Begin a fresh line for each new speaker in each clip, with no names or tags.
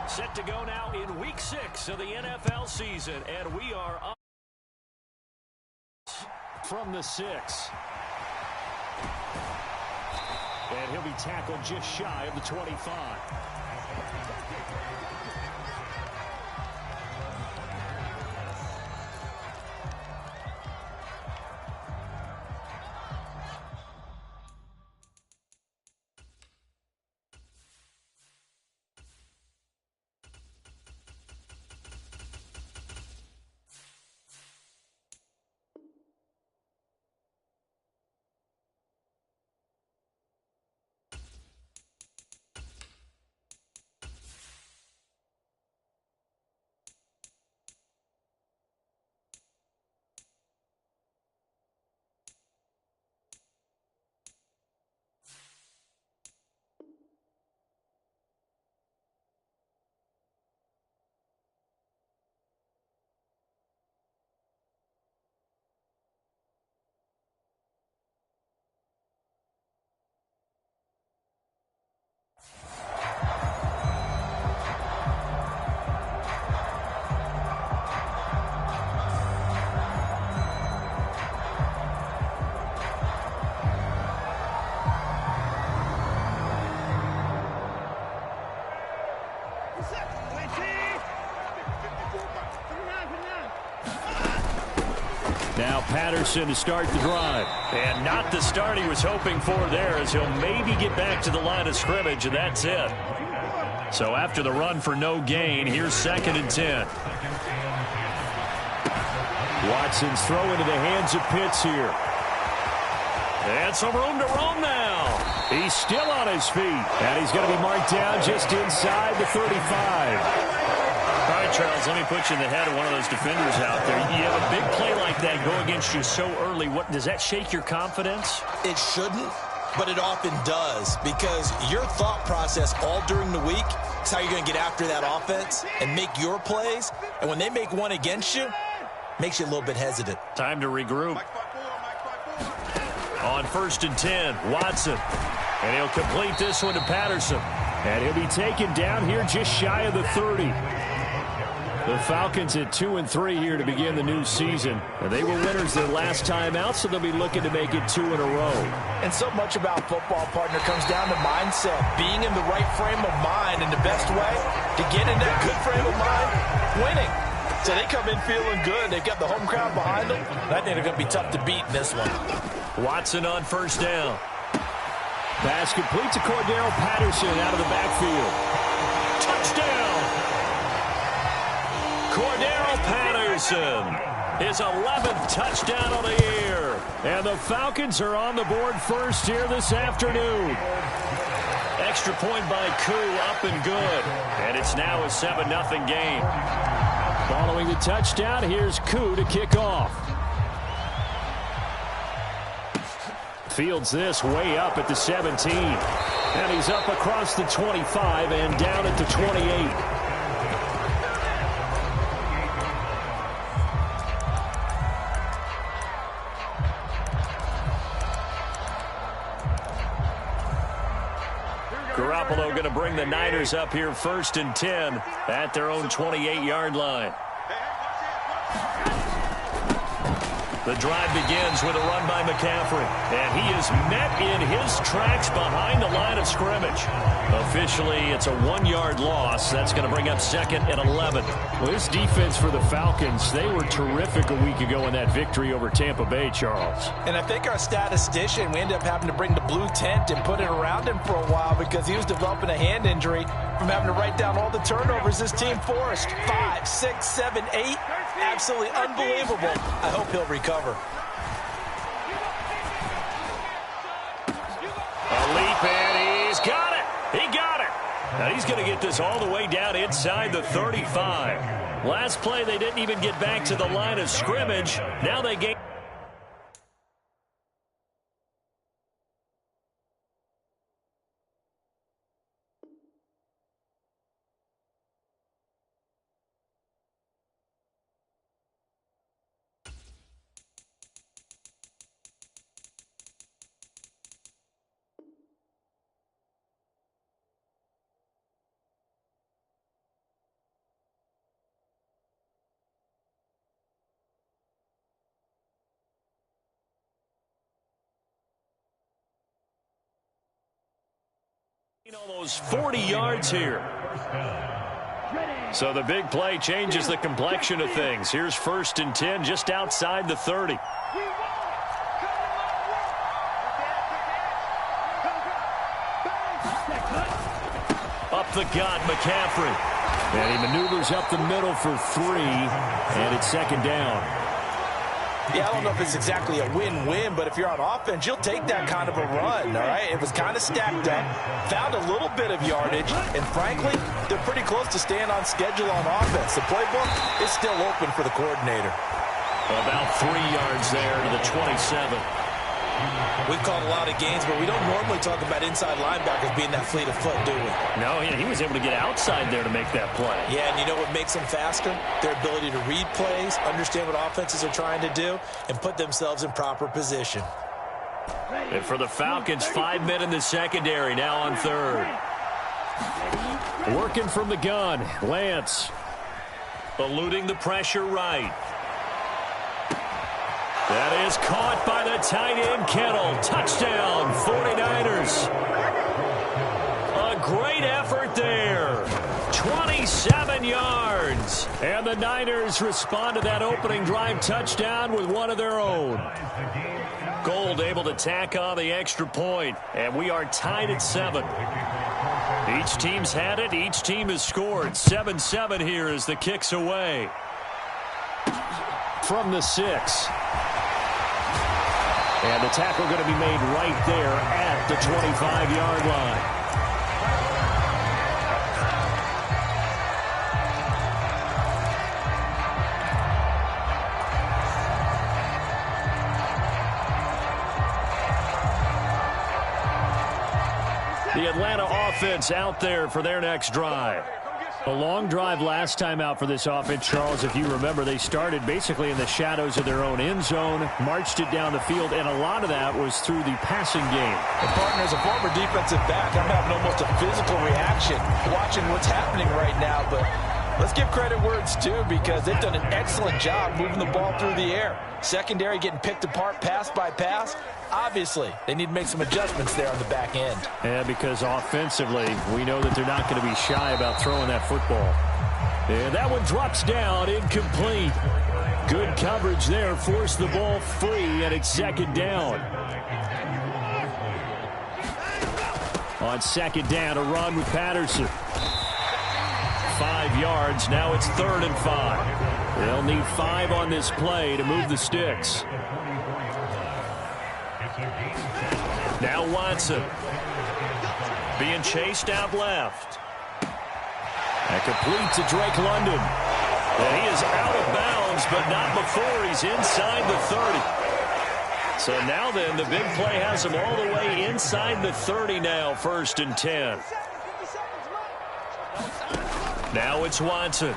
Set to go now in Week 6 of the NFL season, and we are up from the 6. And he'll be tackled just shy of the 25. Now Patterson to start the drive. And not the start he was hoping for there, as he'll maybe get back to the line of scrimmage, and that's it. So after the run for no gain, here's 2nd and 10. Watson's throw into the hands of Pitts here. And some room to roam now. He's still on his feet. And he's going to be marked down just inside the 35. All right, Charles, let me put you in the head of one of those defenders out there. You have a big play like that go against you so early. What does that shake your confidence?
It shouldn't, but it often does, because your thought process all during the week is how you're going to get after that offense and make your plays. And when they make one against you, makes you a little bit hesitant.
Time to regroup. On 1st and 10, Watson. And he'll complete this one to Patterson. And he'll be taken down here just shy of the 30. The Falcons at 2-3 here to begin the new season. And they were winners their last time out, so they'll be looking to make it 2 in a row.
And so much about football, partner, comes down to mindset. Being in the right frame of mind, and the best way to get in that good frame of mind, winning. So they come in feeling good. They've got the home crowd behind them. And I think they're going to be tough to beat in this one.
Watson on 1st down. Pass complete to Cordero Patterson out of the backfield. Touchdown! Cordero Patterson, his 11th touchdown of the year. And the Falcons are on the board first here this afternoon. Extra point by Koo, up and good. And it's now a 7-0 game. Following the touchdown, here's Koo to kick off. Fields this way up at the 17. And he's up across the 25 and down at the 28. Garoppolo going to bring the Niners up here 1st and 10 at their own 28-yard line. The drive begins with a run by McCaffrey. And he is met in his tracks behind the line of scrimmage. Officially, it's a 1-yard loss. That's going to bring up 2nd and 11. Well, this defense for the Falcons, they were terrific a week ago in that victory over Tampa Bay, Charles.
And I think our statistician, we ended up having to bring the blue tent and put it around him for a while because he was developing a hand injury from having to write down all the turnovers this team forced. 5, 6, 7, 8. Absolutely unbelievable. I hope he'll recover.
A leap, and he's got it. He got it. Now he's going to get this all the way down inside the 35. Last play, they didn't even get back to the line of scrimmage. Now they gain. Almost 40 yards here. So the big play changes the complexion of things. Here's 1st and 10 just outside the 30. Up the gut, McCaffrey. And he maneuvers up the middle for 3, and it's 2nd down.
Yeah, I don't know if it's exactly a win-win, but if you're on offense, you'll take that kind of a run, all right? It was kind of stacked up, found a little bit of yardage, and frankly, they're pretty close to staying on schedule on offense. The playbook is still open for the coordinator.
About 3 yards there to the 27.
We've called a lot of games, but we don't normally talk about inside linebackers being that fleet of foot, do we?
No, he was able to get outside there to make that play.
Yeah, and you know what makes them faster? Their ability to read plays, understand what offenses are trying to do, and put themselves in proper position.
And for the Falcons, 5 men in the secondary, now on 3rd. Working from the gun, Lance. Eluding the pressure right. That is caught by the tight end, Kittle. Touchdown, 49ers. A great effort there. 27 yards. And the Niners respond to that opening drive touchdown with one of their own. Gold able to tack on the extra point, and we are tied at 7. Each team's had it. Each team has scored. 7-7 here as the kick's away. From the 6. And the tackle going to be made right there at the 25-yard line. The Atlanta offense out there for their next drive. A long drive last time out for this offense, Charles. If you remember, they started basically in the shadows of their own end zone, marched it down the field, and a lot of that was through the passing game.
And partner, as a former defensive back, I'm having almost a physical reaction watching what's happening right now. But let's give credit where it's due, because they've done an excellent job moving the ball through the air. Secondary getting picked apart pass by pass. Obviously, they need to make some adjustments there on the back end.
Yeah, because offensively, we know that they're not going to be shy about throwing that football. And that one drops down, incomplete. Good coverage there, forced the ball free, and it's 2nd down. On 2nd down, a run with Patterson. 5 yards, now it's 3rd and 5. They'll need 5 on this play to move the sticks. Now Watson being chased out left. That completes to Drake London. And he is out of bounds, but not before he's inside the 30. So now then, the big play has him all the way inside the 30 now, 1st and 10. Now it's Watson.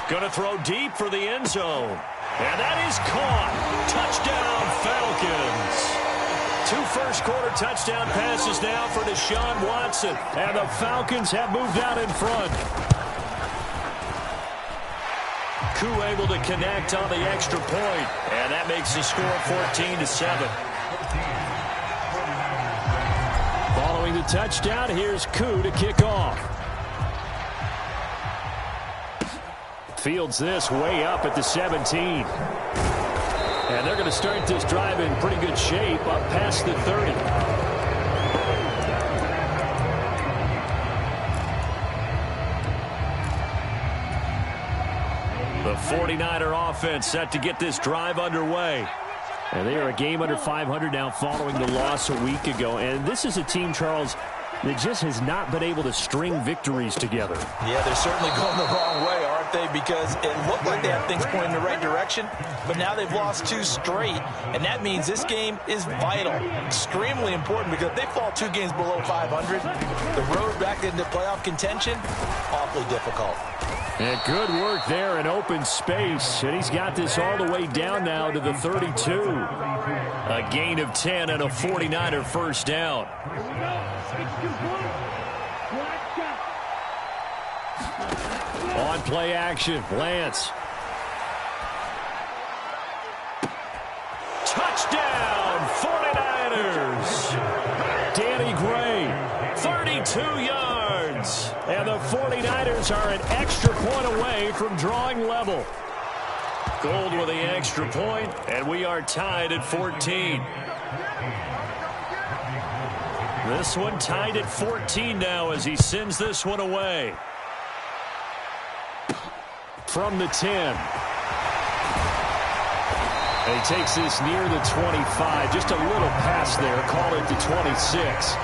Going to throw deep for the end zone. And that is caught. Touchdown, Falcons. 2 first-quarter touchdown passes now for Deshaun Watson. And the Falcons have moved out in front. Koo able to connect on the extra point. And that makes the score 14-7. Following the touchdown, here's Koo to kick off. Fields this way up at the 17. And they're going to start this drive in pretty good shape up past the 30. The 49er offense set to get this drive underway. And they are a game under 500 now following the loss a week ago. And this is a team, Charles, that just has not been able to string victories together.
Yeah, they're certainly going the wrong way, aren't they? Because it looked like they had things pointing in the right direction, but now they've lost 2 straight, and that means this game is vital, extremely important, because if they fall 2 games below 500, the road back into playoff contention, awfully difficult.
And good work there in open space, and he's got this all the way down now to the 32. A gain of 10 and a 49er first down. On play action, Lance. Touchdown, 49ers. Danny Gray, 32 2 yards. And the 49ers are an extra point away from drawing level. Gold with the extra point, and we are tied at 14. This one tied at 14 now as he sends this one away. From the 10. And he takes this near the 25. Just a little pass there. Call it the 26.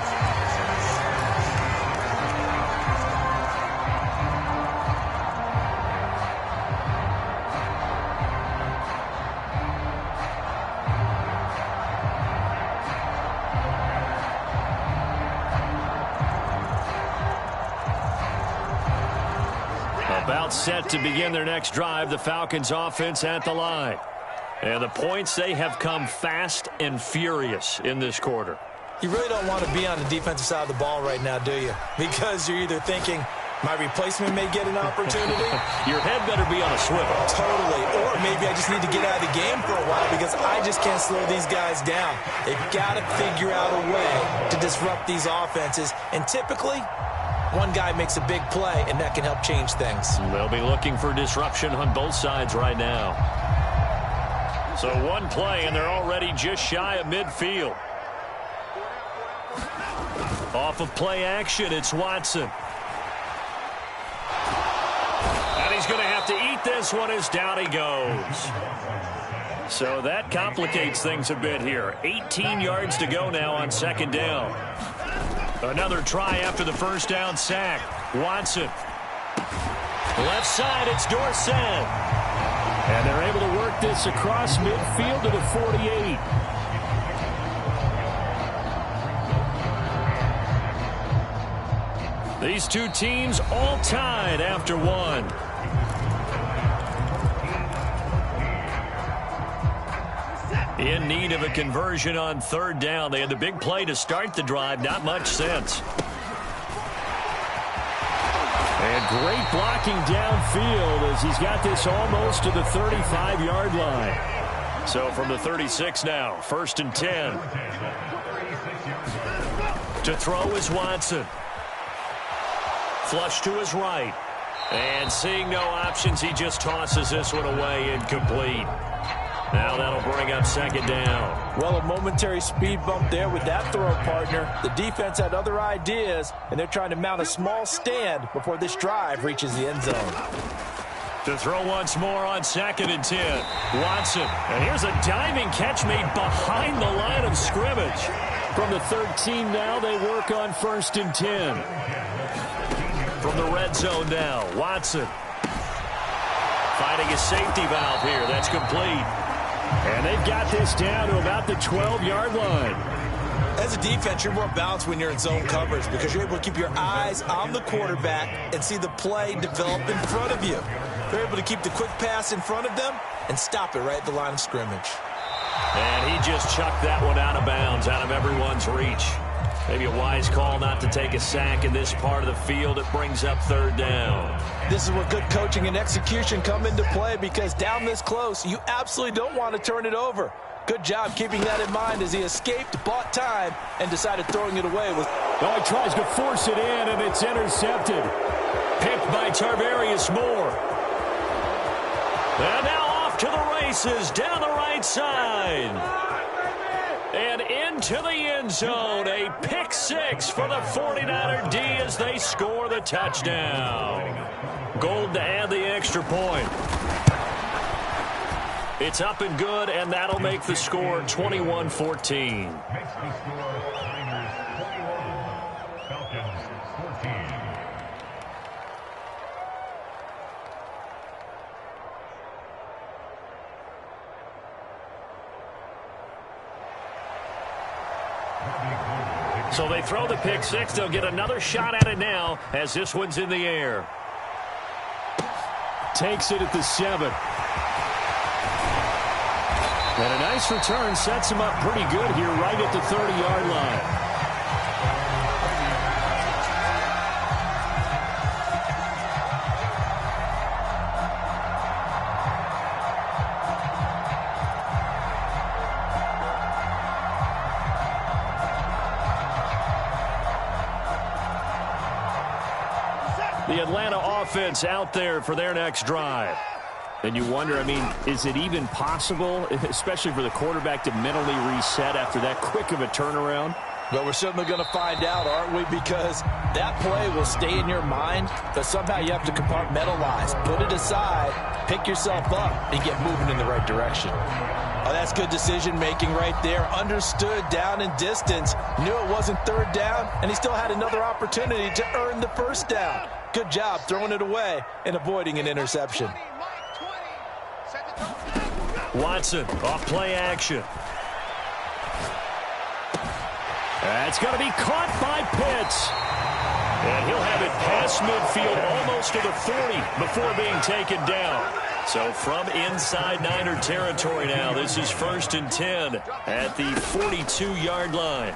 About set to begin their next drive. The Falcons offense at the line. And the points, they have come fast and furious in this quarter.
You really don't want to be on the defensive side of the ball right now, do you? Because you're either thinking, my replacement may get an opportunity.
Your head better be on a swivel.
Totally. Or maybe I just need to get out of the game for a while because I just can't slow these guys down. They've got to figure out a way to disrupt these offenses. And typically, one guy makes a big play, and that can help change things.
They'll be looking for disruption on both sides right now. So one play, and they're already just shy of midfield. Off of play action, it's Watson. And he's going to have to eat this one as down he goes. So that complicates things a bit here. 18 yards to go now on second down. Another try after the first down sack. Watson. Left side, it's Dorsett. And they're able to work this across midfield to the 48. These two teams all tied after one. In need of a conversion on third down. They had the big play to start the drive. Not much sense. And great blocking downfield as he's got this almost to the 35-yard line. So from the 36 now, 1st and 10. To throw is Watson. Flush to his right. And seeing no options, he just tosses this one away incomplete. Now that'll bring up second down.
Well, a momentary speed bump there with that throw, partner. The defense had other ideas, and they're trying to mount a small stand before this drive reaches the end zone.
To throw once more on 2nd and 10. Watson. And here's a diving catch made behind the line of scrimmage. From the 13 now, they work on 1st and 10. From the red zone now, Watson. Finding a safety valve here. That's complete. And they've got this down to about the 12-yard line.
As a defense, you're more balanced when you're in zone coverage because you're able to keep your eyes on the quarterback and see the play develop in front of you. They're able to keep the quick pass in front of them and stop it right at the line of scrimmage.
And he just chucked that one out of bounds, out of everyone's reach. Maybe a wise call not to take a sack in this part of the field. It brings up third down.
This is where good coaching and execution come into play because down this close, you absolutely don't want to turn it over. Good job keeping that in mind as he escaped, bought time, and decided throwing it away.
Oh, he tries to force it in, and it's intercepted. Picked by Tarvarius Moore. And now off to the races down the right side. And into the end zone, a pick six for the 49er D as they score the touchdown. Gold to add the extra point. It's up and good, and that'll make the score 21-14. So they throw the pick six. They'll get another shot at it now as this one's in the air. Takes it at the 7. And a nice return sets him up pretty good here right at the 30-yard line. The Atlanta offense out there for their next drive. And you wonder, I mean, is it even possible, especially for the quarterback, to mentally reset after that quick of a turnaround?
Well, we're certainly going to find out, aren't we? Because that play will stay in your mind, but somehow you have to compartmentalize, put it aside, pick yourself up, and get moving in the right direction. Oh, that's good decision-making right there. Understood down and distance, knew it wasn't third down, and he still had another opportunity to earn the first down. Good job throwing it away and avoiding an interception.
Watson, off play action. That's going to be caught by Pitts. And he'll have it past midfield almost to the 40 before being taken down. So from inside Niner territory now, this is 1st and 10 at the 42-yard line.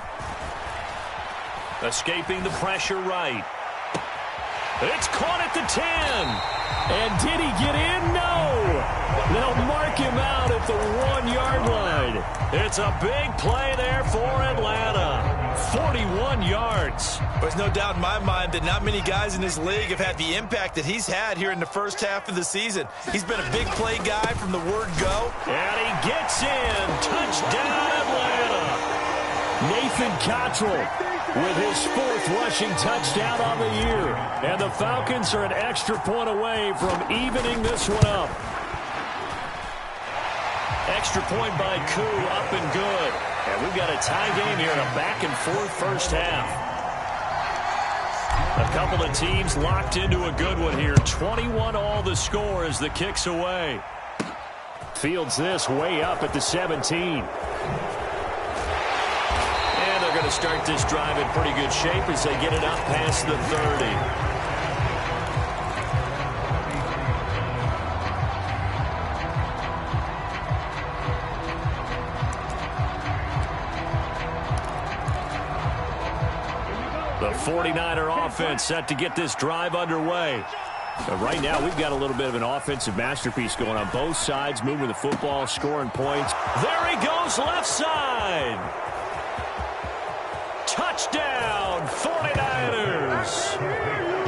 Escaping the pressure right. It's caught at the 10. And did he get in? No. They'll mark him out at the 1-yard line. It's a big play there for Atlanta. 41 yards.
There's no doubt in my mind that not many guys in this league have had the impact that he's had here in the first half of the season. He's been a big play guy from the word go.
And he gets in. Touchdown, Atlanta. Nathan Cottrell with his 4th rushing touchdown on the year. And the Falcons are an extra point away from evening this one up. Extra point by Koo, up and good. And we've got a tie game here in a back-and-forth first half. A couple of teams locked into a good one here. 21 all the score as the kick's away. Fields this way up at the 17. And they're going to start this drive in pretty good shape as they get it up past the 30. The 49er offense set to get this drive underway. But right now, we've got a little bit of an offensive masterpiece going on both sides, moving the football, scoring points. There he goes, left side. Touchdown, 49ers.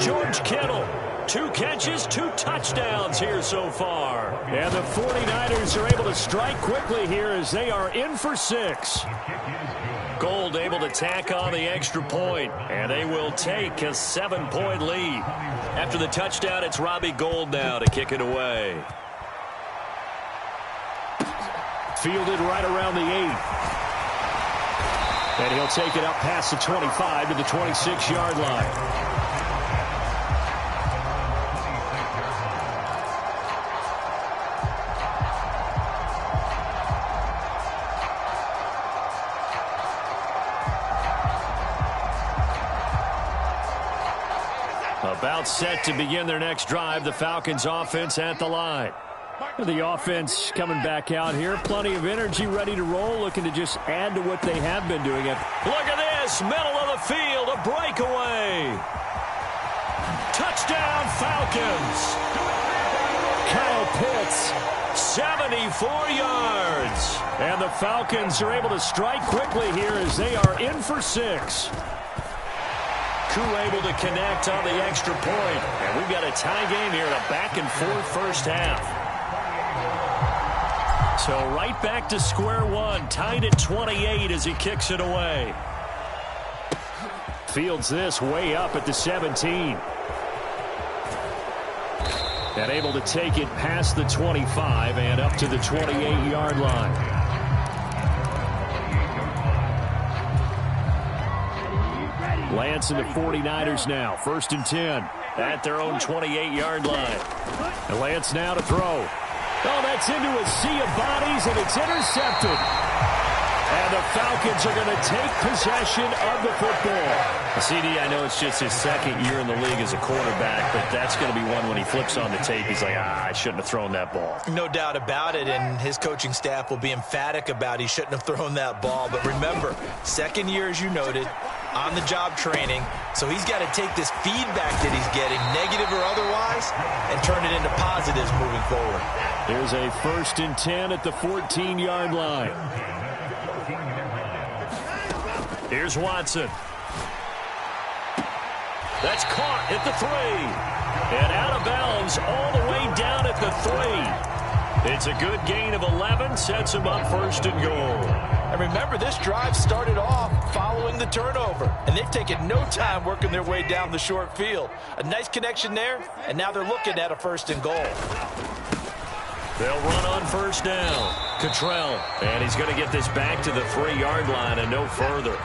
George Kittle, 2 catches, 2 touchdowns here so far. And the 49ers are able to strike quickly here as they are in for 6. Gold able to tack on the extra point, and they will take a 7-point lead. After the touchdown, it's Robbie Gould now to kick it away. Fielded right around the 8. And he'll take it up past the 25 to the 26-yard line. About set to begin their next drive, the Falcons offense at the line. The offense coming back out here. Plenty of energy, ready to roll, looking to just add to what they have been doing. Look at this, middle of the field, a breakaway. Touchdown, Falcons. Kyle Pitts, 74 yards. And the Falcons are able to strike quickly here as they are in for 6. Koo able to connect on the extra point. And we've got a tie game here in a back-and-forth first half. So right back to square one, tied at 28 as he kicks it away. Fields this way up at the 17. And able to take it past the 25 and up to the 28-yard line. Lance and the 49ers now. 1st and 10 at their own 28-yard line. And Lance now to throw. Oh, that's into a sea of bodies, and it's intercepted. And the Falcons are going to take possession of the football. CD, I know it's just his 2nd year in the league as a quarterback, but that's going to be one when he flips on the tape. He's like, I shouldn't have thrown that ball.
No doubt about it, and his coaching staff will be emphatic about he shouldn't have thrown that ball. But remember, 2nd year, as you noted, on-the-job training, so he's got to take this feedback that he's getting, negative or otherwise, and turn it into positives moving forward.
There's a 1st and 10 at the 14-yard line. Here's Watson. That's caught at the 3. And out of bounds all the way down at the 3. It's a good gain of 11, sets him up first and goal.
And remember, this drive started off following the turnover, and they've taken no time working their way down the short field. A nice connection there, and now they're looking at a first and goal.
They'll run on first down. Cottrell, and he's going to get this back to the 3-yard line and no further.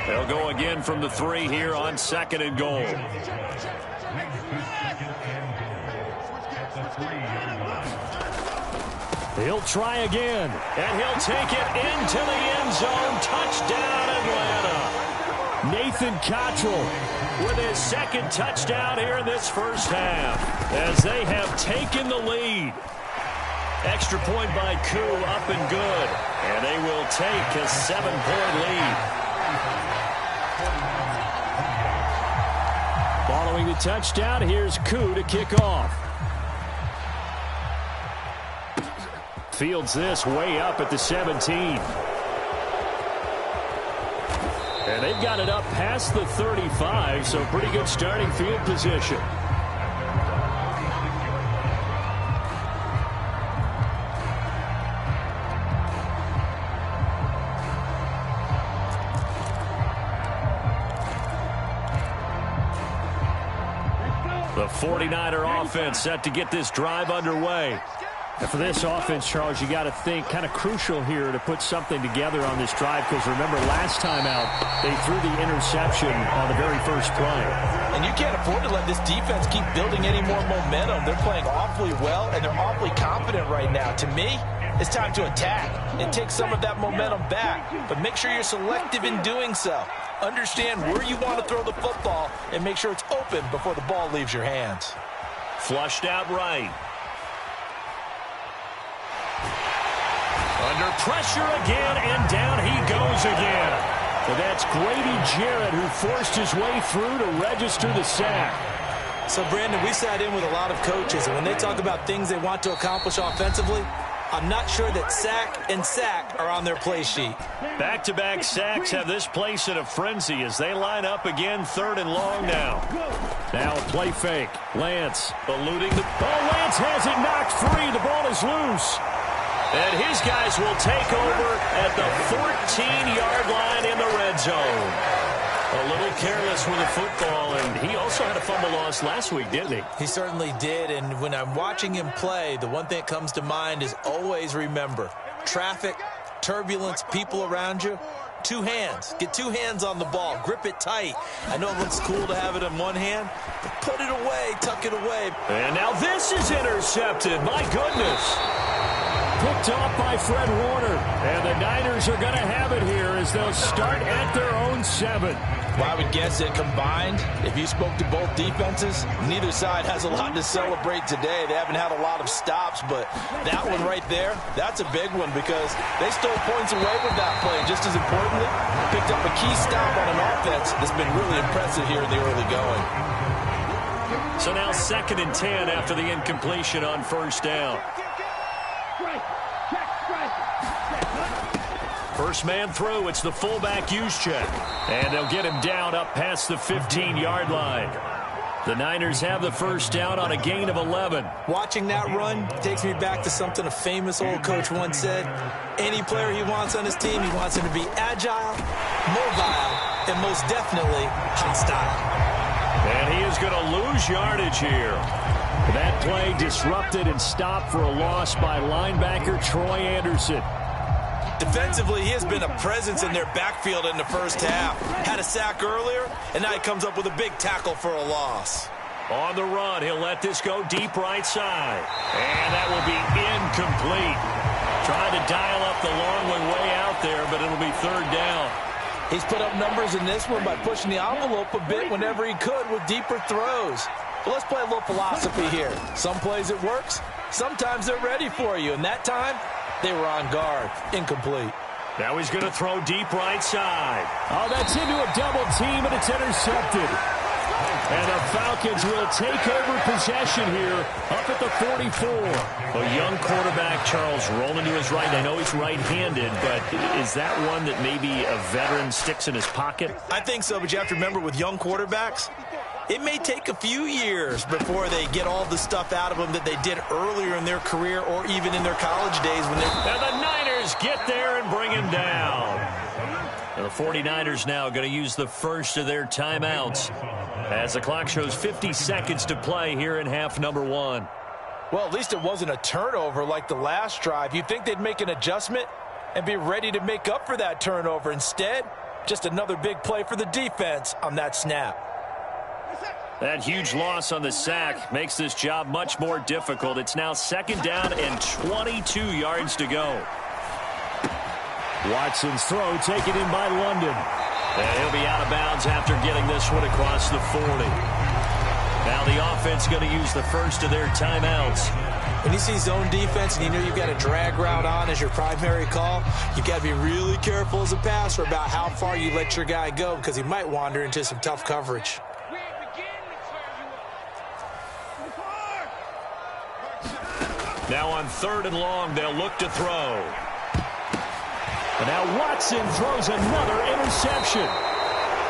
They'll go again from the 3 here on second and goal. He'll try again, and he'll take it into the end zone. Touchdown, Atlanta. Nathan Cottrell with his second touchdown here in this first half as they have taken the lead. Extra point by Koo, up and good. And they will take a 7-point lead. Following the touchdown, here's Koo to kick off. Fields this way up at the 17. And they've got it up past the 35, so pretty good starting field position. The 49er offense set to get this drive underway. And for this offense, Charles, you got to think kind of crucial here to put something together on this drive, because remember last time out they threw the interception on the very first play.
And you can't afford to let this defense keep building any more momentum. They're playing awfully well, and they're awfully confident right now. To me, it's time to attack and take some of that momentum back, but make sure you're selective in doing so. Understand where you want to throw the football and make sure it's open before the ball leaves your hands.
Flushed out right. Under pressure again, and down he goes again. And that's Grady Jarrett who forced his way through to register the sack.
So, Brandon, we sat in with a lot of coaches, and when they talk about things they want to accomplish offensively, I'm not sure that sack and sack are on their play sheet.
Back-to-back sacks have this place in a frenzy as they line up again, 3rd and long now. Now a play fake. Lance eluding the... Oh, Lance has it knocked free. The ball is loose. And his guys will take over at the 14-yard line in the red zone. A little careless with the football, and he also had a fumble loss last week, didn't he?
He certainly did, and when I'm watching him play, the one thing that comes to mind is always remember, traffic, turbulence, people around you, 2 hands. Get 2 hands on the ball. Grip it tight. I know it looks cool to have it in one hand, but put it away, tuck it away.
And now this is intercepted. My goodness. Picked off by Fred Warner. And the Niners are going to have it here as they'll start at their own 7.
Well, I would guess that combined, if you spoke to both defenses, neither side has a lot to celebrate today. They haven't had a lot of stops, but that one right there, that's a big one because they stole points away with that play. Just as importantly, picked up a key stop on an offense that's been really impressive here in the early going.
So now 2nd and 10 after the incompletion on first down. First man through, it's the fullback use check. And they'll get him down up past the 15-yard line. The Niners have the first down on a gain of 11.
Watching that run takes me back to something a famous old coach once said. Any player he wants on his team, he wants him to be agile, mobile, and most definitely hostile.
And he is going to lose yardage here. That play disrupted and stopped for a loss by linebacker Troy Anderson.
Defensively, he has been a presence in their backfield in the first half. Had a sack earlier, and now he comes up with a big tackle for a loss.
On the run, he'll let this go deep right side. And that will be incomplete. Trying to dial up the long one way out there, but it'll be 3rd down.
He's put up numbers in this one by pushing the envelope a bit whenever he could with deeper throws. But let's play a little philosophy here. Some plays it works, sometimes they're ready for you, and that time, they were on guard. Incomplete.
Now he's going to throw deep right side. Oh, that's into a double team, and it's intercepted. And the Falcons will take over possession here up at the 44. A young quarterback, Charles, rolling to his right. I know he's right-handed, but is that one that maybe a veteran sticks in his pocket?
I think so, but you have to remember with young quarterbacks, it may take a few years before they get all the stuff out of them that they did earlier in their career or even in their college days. And
the Niners get there and bring him down. The 49ers now going to use the first of their timeouts as the clock shows 50 seconds to play here in half number 1.
Well, at least it wasn't a turnover like the last drive. You'd think they'd make an adjustment and be ready to make up for that turnover. Instead, just another big play for the defense on that snap.
That huge loss on the sack makes this job much more difficult. It's now 2nd down and 22 yards to go. Watson's throw taken in by London. And he'll be out of bounds after getting this one across the 40. Now the offense going to use the first of their timeouts.
When you see zone defense and you know you've got a drag route on as your primary call, you've got to be really careful as a passer about how far you let your guy go because he might wander into some tough coverage.
Now on 3rd and long, they'll look to throw. And now Watson throws another interception.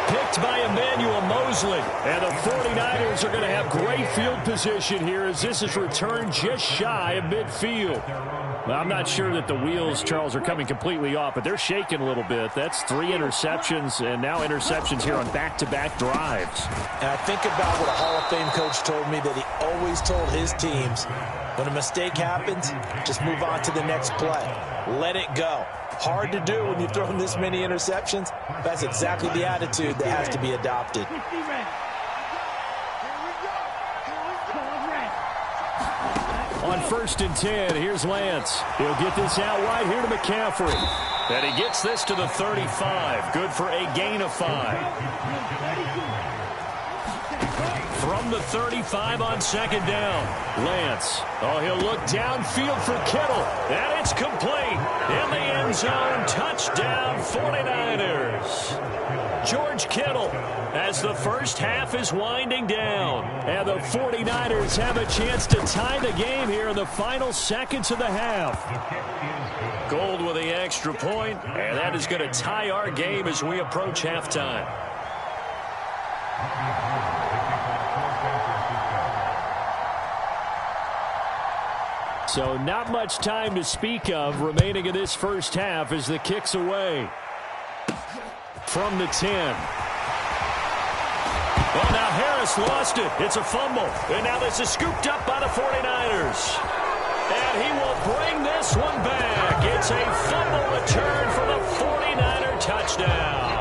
Picked by Emmanuel Mosley. And the 49ers are going to have great field position here as this is returned just shy of midfield. Well, I'm not sure that the wheels, Charles, are coming completely off, but they're shaking a little bit. That's 3 interceptions and now interceptions here on back-to-back drives.
And I think about what a Hall of Fame coach told me that he always told his teams, when a mistake happens, just move on to the next play. Let it go. Hard to do when you've thrown this many interceptions. That's exactly the attitude that has to be adopted.
On 1st and 10, here's Lance. He'll get this out wide here to McCaffrey. And he gets this to the 35. Good for a gain of 5. From the 35 on 2nd down, Lance. Oh, he'll look downfield for Kittle. And it's complete. In the end zone, touchdown 49ers. George Kittle as the first half is winding down. And the 49ers have a chance to tie the game here in the final seconds of the half. Gold with the extra point, and that is going to tie our game as we approach halftime. So not much time to speak of remaining in this first half as the kick's away. From the 10. Well, now Harris lost it. It's a fumble. And now this is scooped up by the 49ers. And he will bring this one back. It's a fumble return for the 49er touchdown.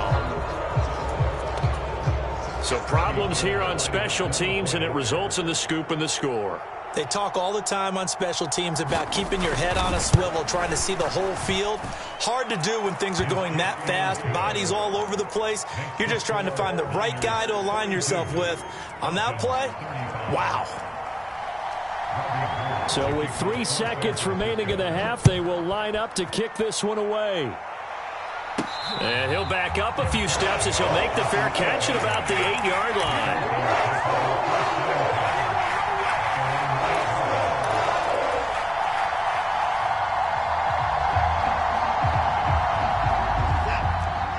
So problems here on special teams, and it results in the scoop and the score.
They talk all the time on special teams about keeping your head on a swivel, trying to see the whole field. Hard to do when things are going that fast, bodies all over the place. You're just trying to find the right guy to align yourself with. On that play, wow.
So with 3 seconds remaining in the half, they will line up to kick this one away. And he'll back up a few steps as he'll make the fair catch at about the 8-yard line.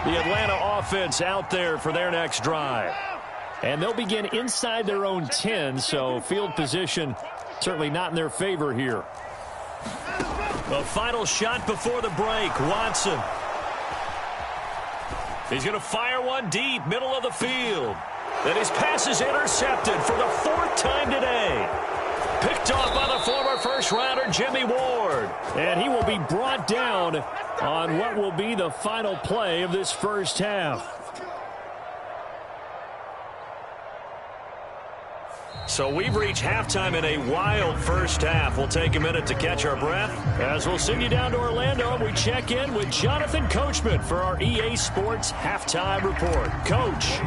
The Atlanta offense out there for their next drive. And they'll begin inside their own 10, so field position certainly not in their favor here. The final shot before the break, Watson. He's going to fire one deep, middle of the field. And his pass is intercepted for the 4th time today. Picked off by the former first-rounder Jimmy Ward. And he will be brought down on what will be the final play of this first half. So we've reached halftime in a wild first half. We'll take a minute to catch our breath as we'll send you down to Orlando and we check in with Jonathan Coachman for our EA Sports Halftime Report. Coach.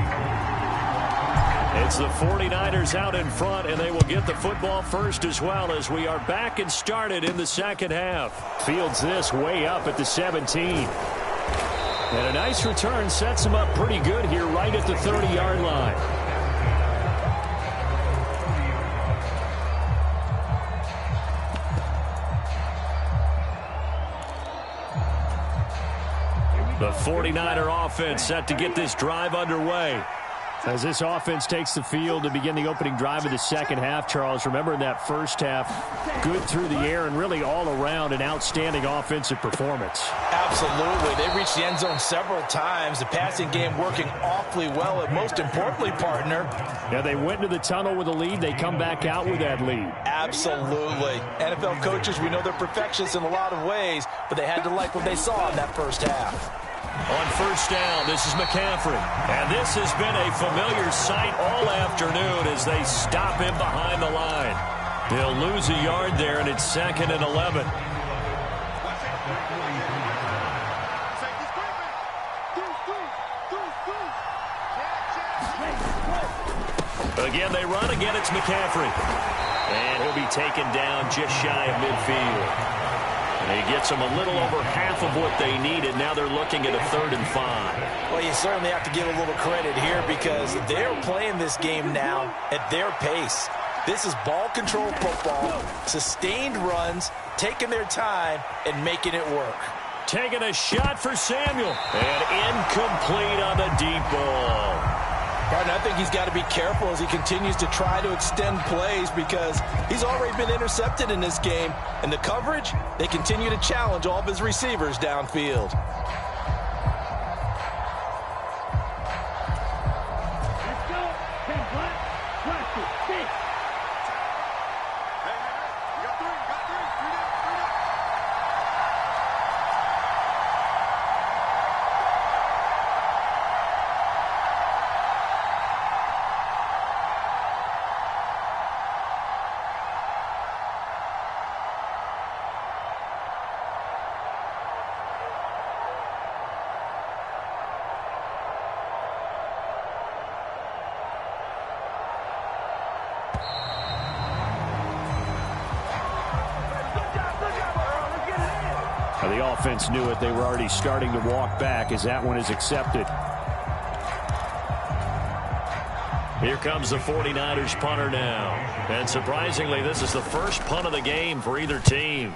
It's the 49ers out in front, and they will get the football first as well as we are back and started in the second half. Fields this way up at the 17. And a nice return sets him up pretty good here right at the 30-yard line. The 49er offense set to get this drive underway. As this offense takes the field to begin the opening drive of the second half, Charles, remember in that first half, good through the air and really all around an outstanding offensive performance.
Absolutely. They reached the end zone several times. The passing game working awfully well, and most importantly, partner.
Yeah, they went to the tunnel with a lead. They come back out with that lead.
Absolutely. NFL coaches, we know they're perfectionists in a lot of ways, but they had to like what they saw in that first half.
On first down, this is McCaffrey. And this has been a familiar sight all afternoon as they stop him behind the line. They'll lose a yard there, and it's 2nd and 11. Again, they run. Again, it's McCaffrey. And he'll be taken down just shy of midfield. And he gets them a little over half of what they needed. Now they're looking at a 3rd and 5.
Well, you certainly have to give a little credit here because they're playing this game now at their pace. This is ball control football, sustained runs, taking their time, and making it work.
Taking a shot for Samuel. And incomplete on the deep ball.
Partner, I think he's got to be careful as he continues to try to extend plays because he's already been intercepted in this game. And the coverage, they continue to challenge all of his receivers downfield.
The offense knew it. They were already starting to walk back as that one is accepted. Here comes the 49ers punter now. And surprisingly, this is the first punt of the game for either team.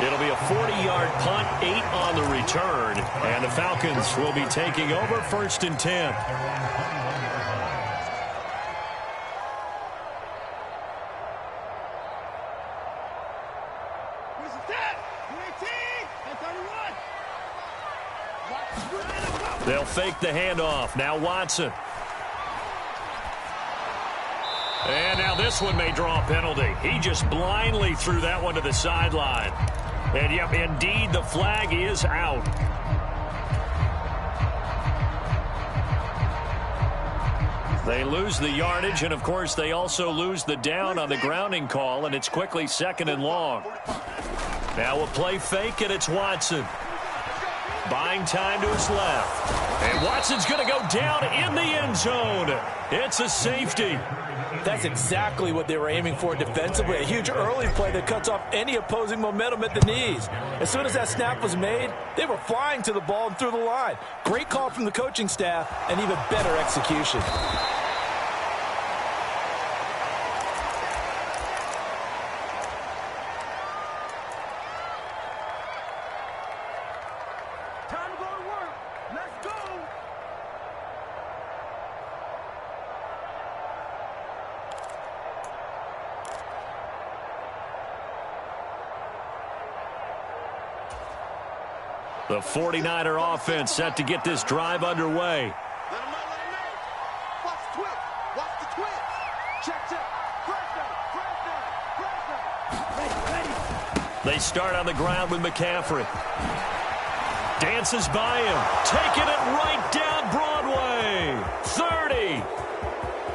It'll be a 40-yard punt, 8 on the return. And the Falcons will be taking over 1st and 10. They'll fake the handoff. Now Watson. And now this one may draw a penalty. He just blindly threw that one to the sideline. And, yep, indeed, the flag is out. They lose the yardage, and, of course, they also lose the down on the grounding call, and it's quickly 2nd and long. Now a play fake, and it's Watson. Buying time to his left. And Watson's going to go down in the end zone. It's a safety.
That's exactly what they were aiming for defensively. A huge early play that cuts off any opposing momentum at the knees. As soon as that snap was made, they were flying to the ball and through the line. Great call from the coaching staff and even better execution.
The 49er offense set to get this drive underway.
Watch the twist. Watch the twist. Check.
They start on the ground with McCaffrey. Dances by him. Taking it right down Broadway. 30.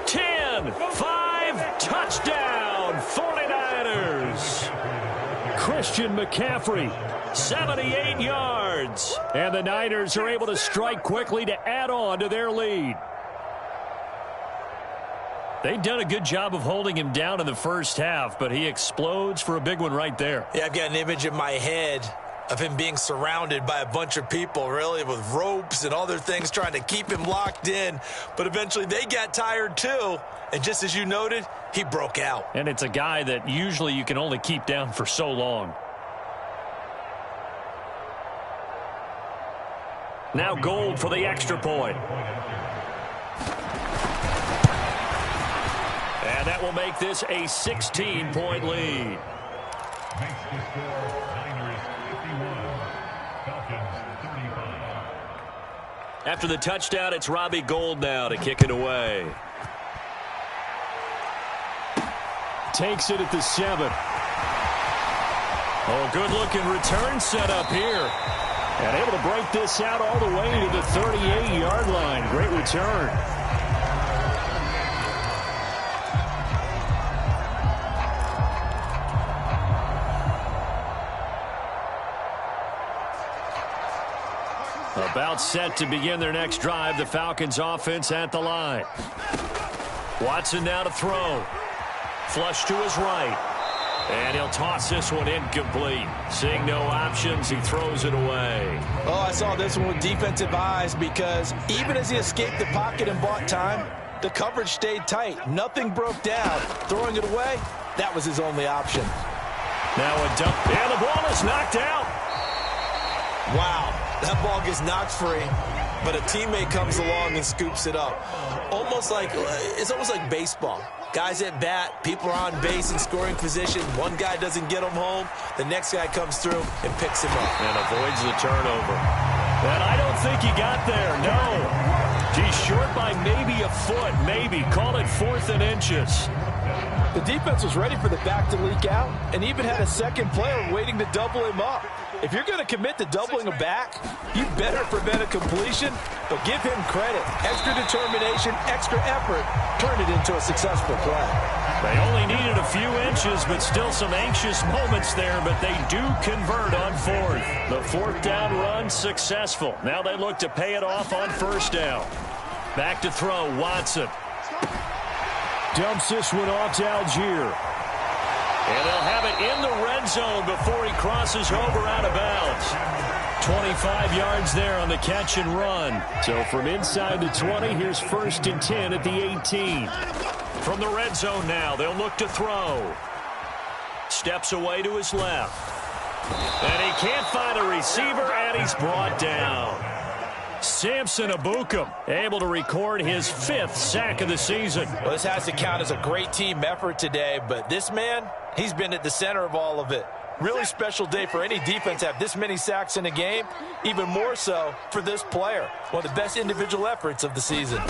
10. 5. Touchdown. 49ers. Christian McCaffrey. 78 yards. And the Niners are able to strike quickly to add on to their lead. They've done a good job of holding him down in the first half, but he explodes for a big one right there.
Yeah, I've got an image in my head of him being surrounded by a bunch of people, really, with ropes and other things trying to keep him locked in. But eventually they got tired too. And just as you noted, he broke out.
And it's a guy that usually you can only keep down for so long. Now Gold for the extra point. And that will make this a 16-point lead.
Makes the score Niners 51, Falcons 35.
After the touchdown, it's Robbie Gould now to kick it away. Takes it at the 7. Oh, good-looking return set up here. And able to break this out all the way to the 38-yard line. Great return. About set to begin their next drive. The Falcons offense at the line. Watson now to throw. Flush to his right. And he'll toss this one incomplete. Seeing no options, he throws it away.
Oh, I saw this one with defensive eyes because even as he escaped the pocket and bought time, the coverage stayed tight. Nothing broke down. Throwing it away, that was his only option.
Now a dump. And the ball is knocked out.
Wow, that ball gets knocked free, but a teammate comes along and scoops it up. It's almost like baseball. Guys at bat, people are on base in scoring position. One guy doesn't get him home. The next guy comes through and picks him up.
And avoids the turnover. And I don't think he got there, no. He's short by maybe a foot, maybe. Call it 4th and inches.
The defense was ready for the back to leak out and even had a second player waiting to double him up. If you're going to commit to doubling a back, you better prevent a completion, but give him credit. Extra determination, extra effort, turn it into a successful play.
They only needed a few inches, but still some anxious moments there, but they do convert on 4th. The 4th down run successful. Now they look to pay it off on 1st down. Back to throw, Watson. Dumps this one off to Algier. And they'll have it in the red zone before he crosses over out of bounds. 25 yards there on the catch and run. So from inside the 20, here's 1st and 10 at the 18. From the red zone now, they'll look to throw. Steps away to his left. And he can't find a receiver, and he's brought down. Samson Abukum able to record his 5th sack of the season.
Well, this has to count as a great team effort today, but this man, he's been at the center of all of it. Really special day for any defense to have this many sacks in a game, even more so for this player. One of the best individual efforts of the season.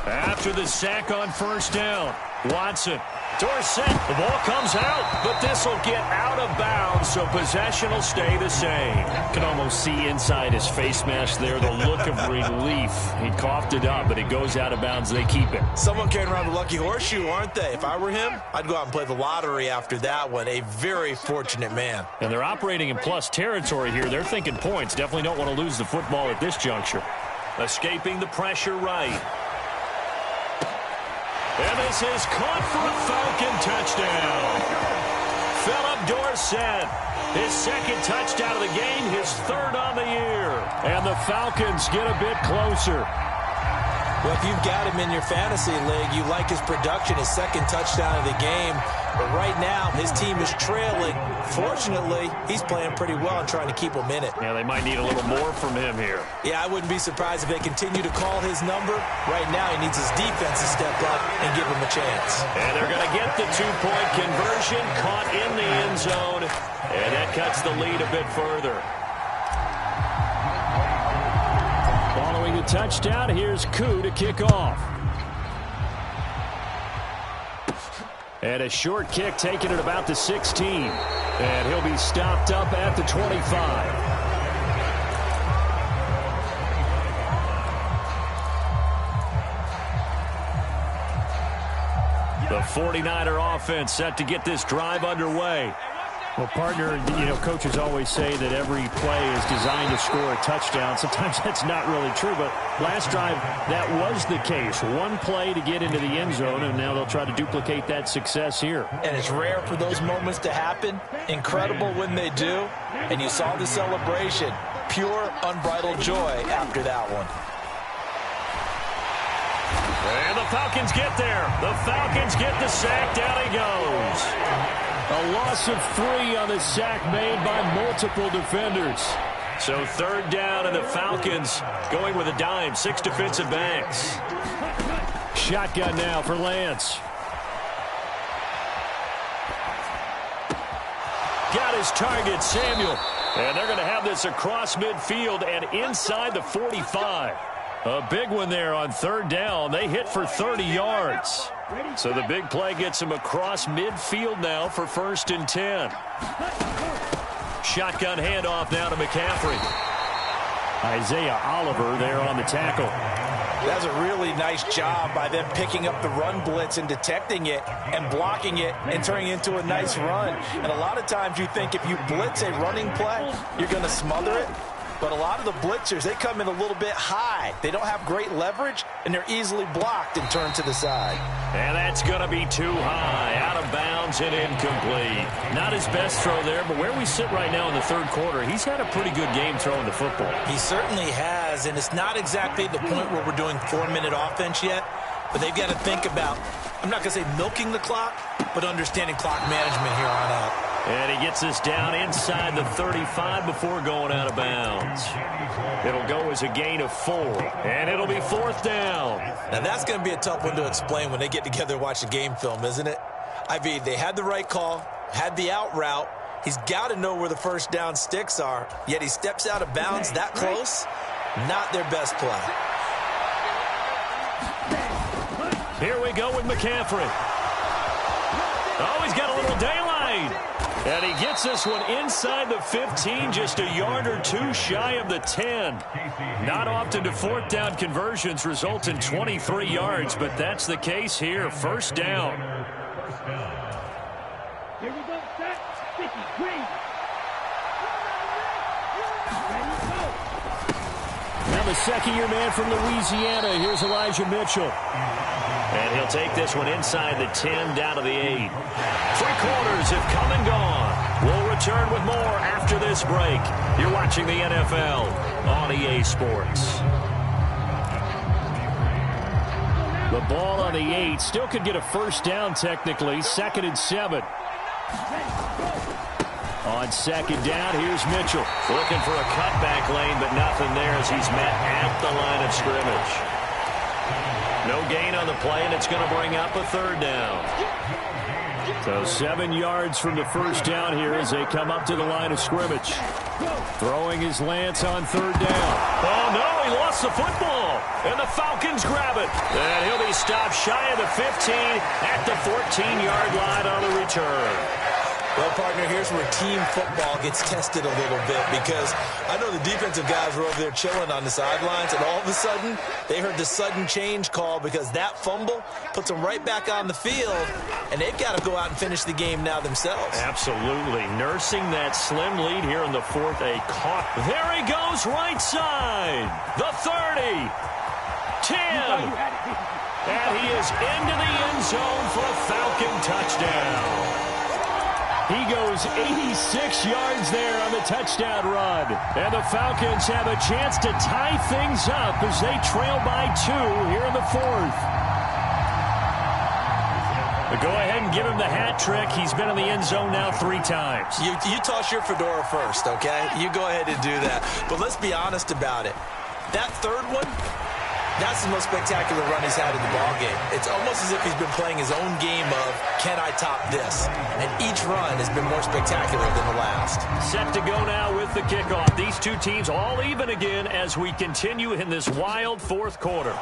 After the sack on 1st down, Watson. Dorsett, the ball comes out, but this will get out of bounds, so possession will stay the same. Can almost see inside his face mask there the look of relief. He coughed it up, but it goes out of bounds. They keep it.
Someone carrying around the lucky horseshoe, aren't they? If I were him, I'd go out and play the lottery after that one. A very fortunate man.
And they're operating in plus territory here. They're thinking points. Definitely don't want to lose the football at this juncture. Escaping the pressure right. And this is caught for a Falcon touchdown. Philip Dorsett, his 2nd touchdown of the game, his 3rd on the year. And the Falcons get a bit closer.
Well, if you've got him in your fantasy league, you like his production, his 2nd touchdown of the game. But right now, his team is trailing. Fortunately, he's playing pretty well and trying to keep him in it.
Yeah, they might need a little more from him here.
Yeah, I wouldn't be surprised if they continue to call his number. Right now, he needs his defense to step up and give him a chance.
And they're going to get the 2-point conversion, caught in the end zone. And that cuts the lead a bit further. Following the touchdown, here's Koo to kick off. And a short kick taken at about the 16. And he'll be stopped up at the 25. The 49er offense set to get this drive underway. Well, partner, coaches always say that every play is designed to score a touchdown. Sometimes that's not really true, but last drive, that was the case. One play to get into the end zone, and now they'll try to duplicate that success here.
And it's rare for those moments to happen. Incredible when they do. And you saw the celebration. Pure, unbridled joy after that one.
And the Falcons get there. The Falcons get the sack. Down he goes. A loss of 3 on the sack made by multiple defenders. So third down, and the Falcons going with a dime. 6 defensive backs. Shotgun now for Lance. Got his target, Samuel. And they're going to have this across midfield and inside the 45. A big one there on third down. They hit for 30 yards. So the big play gets them across midfield now for 1st and 10. Shotgun handoff now to McCaffrey. Isaiah Oliver there on the tackle.
That's a really nice job by them picking up the run blitz and detecting it and blocking it and turning it into a nice run. And a lot of times you think if you blitz a running play, you're going to smother it. But a lot of the blitzers, they come in a little bit high. They don't have great leverage, and they're easily blocked and turned to the side.
And that's going to be too high, out of bounds and incomplete. Not his best throw there, but where we sit right now in the third quarter, he's had a pretty good game throwing the football.
He certainly has, and it's not exactly the point where we're doing 4-minute offense yet, but they've got to think about, I'm not going to say milking the clock, but understanding clock management here on out.
And he gets us down inside the 35 before going out of bounds. It'll go as a gain of 4, and it'll be 4th down.
Now, that's going to be a tough one to explain when they get together and watch the game film, isn't it? I mean, they had the right call, had the out route. He's got to know where the first down sticks are, yet he steps out of bounds that close. Not their best play.
Here we go with McCaffrey. Oh, he's got a little daylight. And he gets this one inside the 15, just a yard or 2 shy of the 10. Not often do 4th down conversions result in 23 yards, but that's the case here. 1st down.
Here we go, set, sticky, green.
Now the second-year man from Louisiana, here's Elijah Mitchell. And he'll take this one inside the 10, down to the 8. 3 quarters have come and gone. We'll return with more after this break. You're watching the NFL on EA Sports. The ball on the 8. Still could get a 1st down technically. 2nd and 7. On 2nd down, here's Mitchell. Looking for a cutback lane, but nothing there as he's met at the line of scrimmage. No gain on the play, and it's going to bring up a 3rd down. So 7 yards from the 1st down here as they come up to the line of scrimmage. Throwing his Lance on 3rd down. Oh, no, he lost the football. And the Falcons grab it. And he'll be stopped shy of the 15 at the 14-yard line on the return.
Well, partner, here's where team football gets tested a little bit because I know the defensive guys were over there chilling on the sidelines, and all of a sudden, they heard the sudden change call because that fumble puts them right back on the field, and they've got to go out and finish the game now themselves.
Absolutely. Nursing that slim lead here in the 4th. A caught. There he goes, right side. The 30. 10. And he is into the end zone for a Falcon touchdown. He goes 86 yards there on the touchdown run. And the Falcons have a chance to tie things up as they trail by 2 here in the 4th. But go ahead and give him the hat trick. He's been in the end zone now 3 times.
You toss your fedora first, okay? You go ahead and do that. But let's be honest about it. That 3rd one, that's the most spectacular run he's had in the ballgame. It's almost as if he's been playing his own game of, can I top this? And each run has been more spectacular than the last.
Set to go now with the kickoff. These 2 teams all even again as we continue in this wild 4th quarter.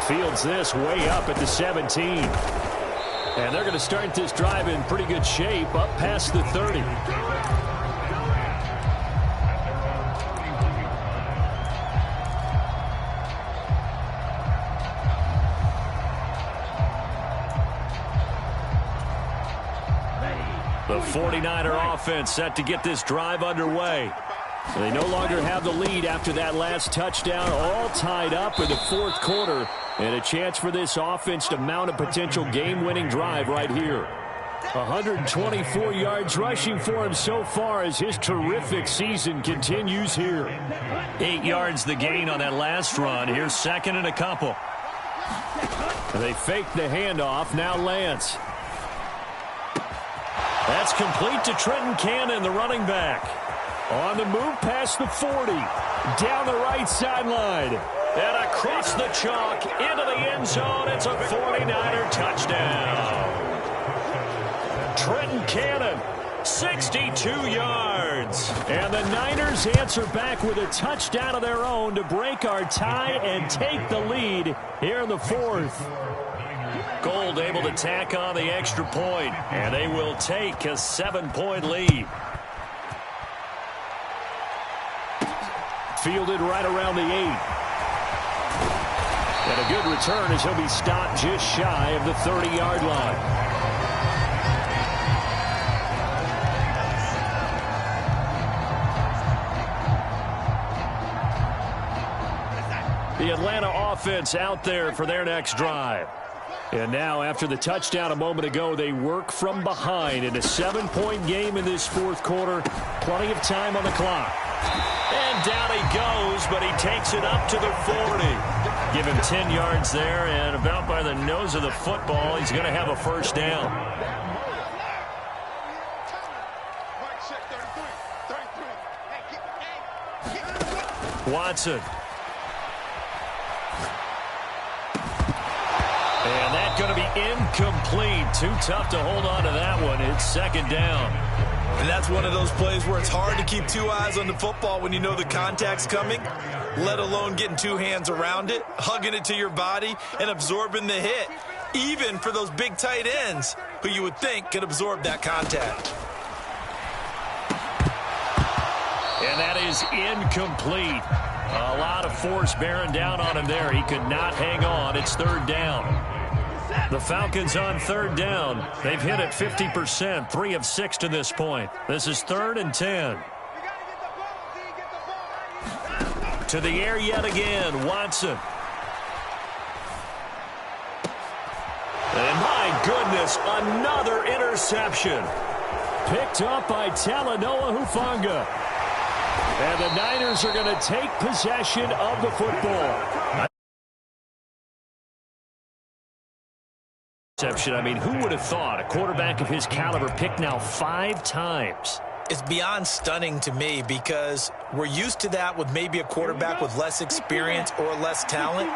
Fields this way up at the 17. And they're going to start this drive in pretty good shape up past the 30. The 49er offense set to get this drive underway. They no longer have the lead after that last touchdown, all tied up in the 4th quarter, and a chance for this offense to mount a potential game-winning drive right here. 124 yards rushing for him so far as his terrific season continues here. 8 yards the gain on that last run. Here's 2nd and a couple. They fake the handoff. Now Lance. That's complete to Trenton Cannon, the running back. On the move past the 40. Down the right sideline. And across the chalk into the end zone. It's a 49er touchdown. Trenton Cannon, 62 yards. And the Niners answer back with a touchdown of their own to break our tie and take the lead here in the fourth. Gold able to tack on the extra point, and they will take a 7-point lead. Fielded right around the 8. And a good return as he'll be stopped just shy of the 30-yard line. The Atlanta offense out there for their next drive. And now, after the touchdown a moment ago, they work from behind in a 7-point game in this fourth quarter. Plenty of time on the clock. And down he goes, but he takes it up to the 40. Give him 10 yards there, and about by the nose of the football, he's going to have a first down. Watson. And that's going to be incomplete. Too tough to hold on to that one. It's second down.
And that's one of those plays where it's hard to keep two eyes on the football when you know the contact's coming, let alone getting two hands around it, hugging it to your body, and absorbing the hit, even for those big tight ends who you would think could absorb that contact.
And that is incomplete. A lot of force bearing down on him there. He could not hang on. It's third down. The Falcons on third down. They've hit it 50%, 3 of 6 to this point. This is 3rd and 10. To the air yet again, Watson. And my goodness, another interception. Picked up by Talanoa Hufanga. And the Niners are going to take possession of the football. I mean, who would have thought a quarterback of his caliber picked now 5 times?
It's beyond stunning to me because we're used to that with maybe a quarterback with less experience or less talent.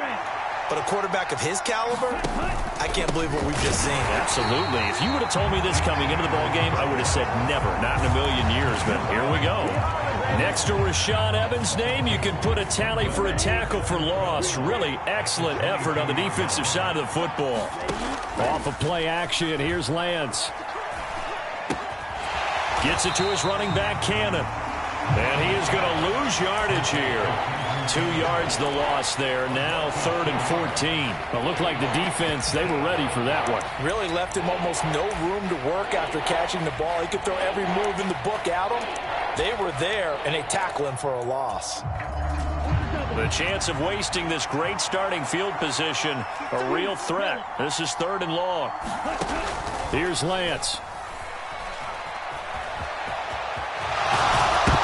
But a quarterback of his caliber, I can't believe what we've just seen.
Absolutely. If you would have told me this coming into the ballgame, I would have said never, not in a million years. But here we go. Next to Rashaan Evans' name, you can put a tally for a tackle for loss. Really excellent effort on the defensive side of the football. Off of play action, here's Lance. Gets it to his running back, Cannon. And he is going to lose yardage here. 2 yards the loss there. Now 3rd and 14. It looked like the defense, they were ready for that one.
Really left him almost no room to work after catching the ball. He could throw every move in the book at him. They were there, and they tackle him for a loss.
The chance of wasting this great starting field position, a real threat. This is 3rd and long. Here's Lance.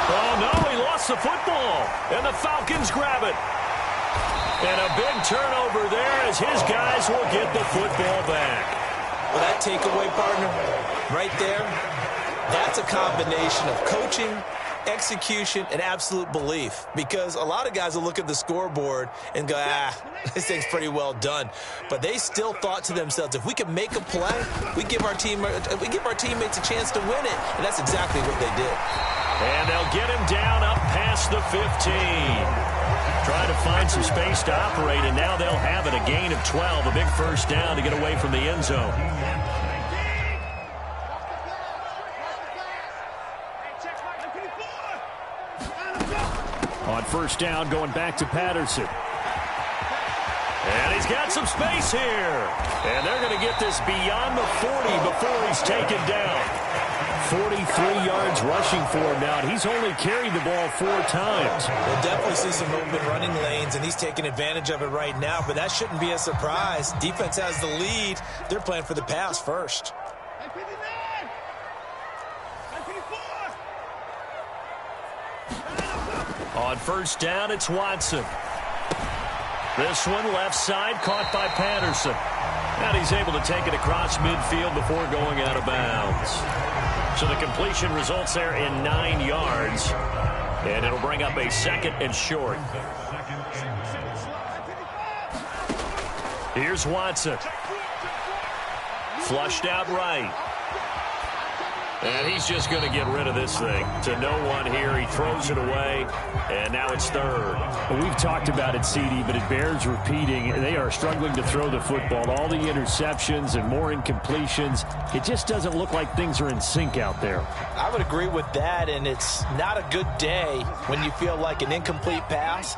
Oh, no, he lost the football, and the Falcons grab it. And a big turnover there as his guys will get the football back.
Well, that takeaway, partner, right there, that's a combination of coaching, execution, and absolute belief. Because a lot of guys will look at the scoreboard and go, this thing's pretty well done. But they still thought to themselves, if we can make a play, we give our teammates a chance to win it. And that's exactly what they did.
And they'll get him down up past the 15. Trying to find some space to operate, and now they'll have it. A gain of 12, a big first down to get away from the end zone. On first down, going back to Patterson. And he's got some space here. And they're going to get this beyond the 40 before he's taken down. 43 yards rushing for him now. He's only carried the ball 4 times.
We'll definitely see some open running lanes, and he's taking advantage of it right now. But that shouldn't be a surprise. Defense has the lead. They're playing for the pass first.
On first down, it's Watson. This one left side, caught by Patterson. And he's able to take it across midfield before going out of bounds. So the completion results there in 9 yards. And it'll bring up a 2nd and short. Here's Watson. Flushed out right. And he's just going to get rid of this thing to no one here. He throws it away, and now it's 3rd.
Well, we've talked about it, CD, but it bears repeating. They are struggling to throw the football. All the interceptions and more incompletions. It just doesn't look like things are in sync out there.
I would agree with that, and it's not a good day when you feel like an incomplete pass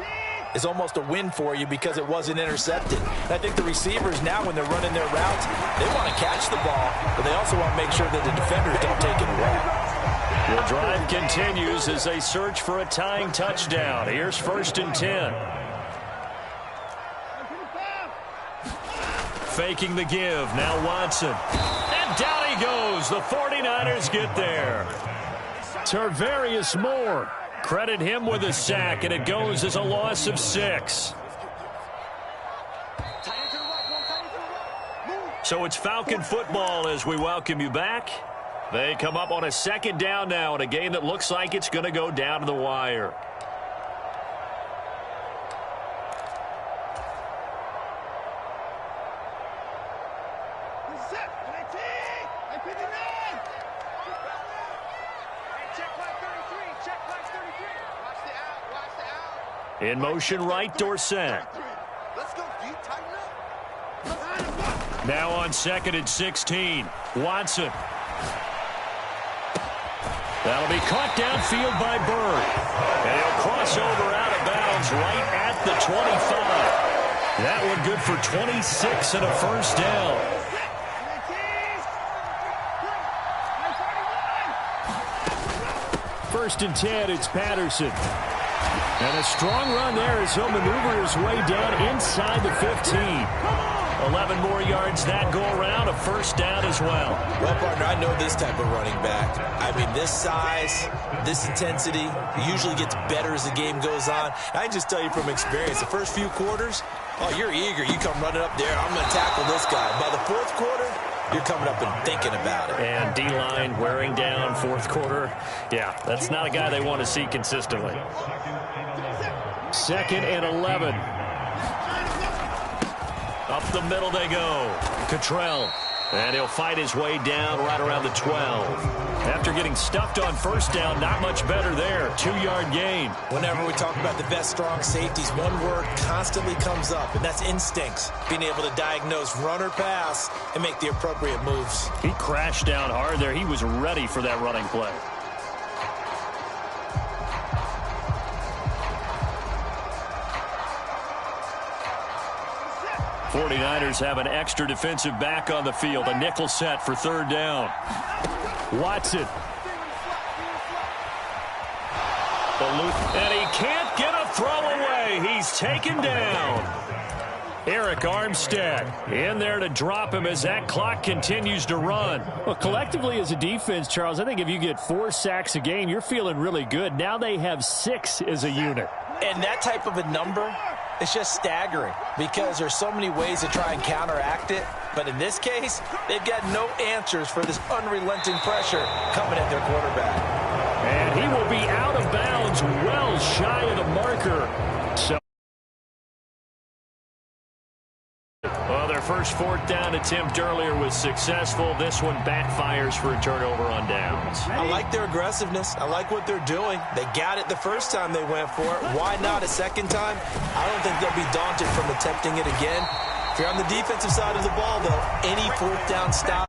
is almost a win for you because it wasn't intercepted. And I think the receivers now, when they're running their routes, they want to catch the ball, but they also want to make sure that the defenders don't take it away.
The drive continues as they search for a tying touchdown. Here's 1st and 10. Faking the give. Now Watson. And down he goes. The 49ers get there.
Tarvarius Moore.
Credit him with a sack, and it goes as a loss of 6. So it's Falcon football as we welcome you back. They come up on a 2nd down now in a game that looks like it's going to go down to the wire. In motion right, Dorsett.
Let's go, D. Tighten up.
Now on 2nd and 16. Watson. That'll be caught downfield by Bird. And he'll cross over out of bounds right at the 25. That one good for 26 and a 1st down.
First and 10, it's Patterson. And a strong run there as he'll maneuver his way down inside the 15.
11 more yards that go around, a 1st down as well.
Well, partner, I know this type of running back. I mean, this size, this intensity usually gets better as the game goes on. I can just tell you from experience, the first few quarters, oh, you're eager. You come running up there, I'm going to tackle this guy. By the 4th quarter, you're coming up and thinking about it.
And D-line wearing down 4th quarter. Yeah, that's not a guy they want to see consistently.
2nd and 11.
Up the middle they go. Cottrell. And he'll fight his way down right around the 12. After getting stuffed on 1st down, not much better there. 2-yard gain.
Whenever we talk about the best strong safeties, one word constantly comes up, and that's instincts. Being able to diagnose run or pass and make the appropriate moves.
He crashed down hard there. He was ready for that running play.
'49ers have an extra defensive back on the field. A nickel set for 3rd down.
Watson.
And he can't get a throw away. He's taken down. Eric Armstead in there to drop him as that clock continues to run.
Well, collectively as a defense, Charles, I think if you get 4 sacks a game, you're feeling really good. Now they have 6 as a unit.
And that type of a number, it's just staggering because there's so many ways to try and counteract it. But in this case, they've got no answers for this unrelenting pressure coming at their quarterback.
And he will be out of bounds well shy of the marker. So
well, their first 4th down attempt earlier was successful. This one backfires for a turnover on downs.
I like their aggressiveness. I like what they're doing. They got it the first time they went for it. Why not a second time? I don't think they'll be daunted from attempting it again. If you're on the defensive side of the ball, though, any 4th down stop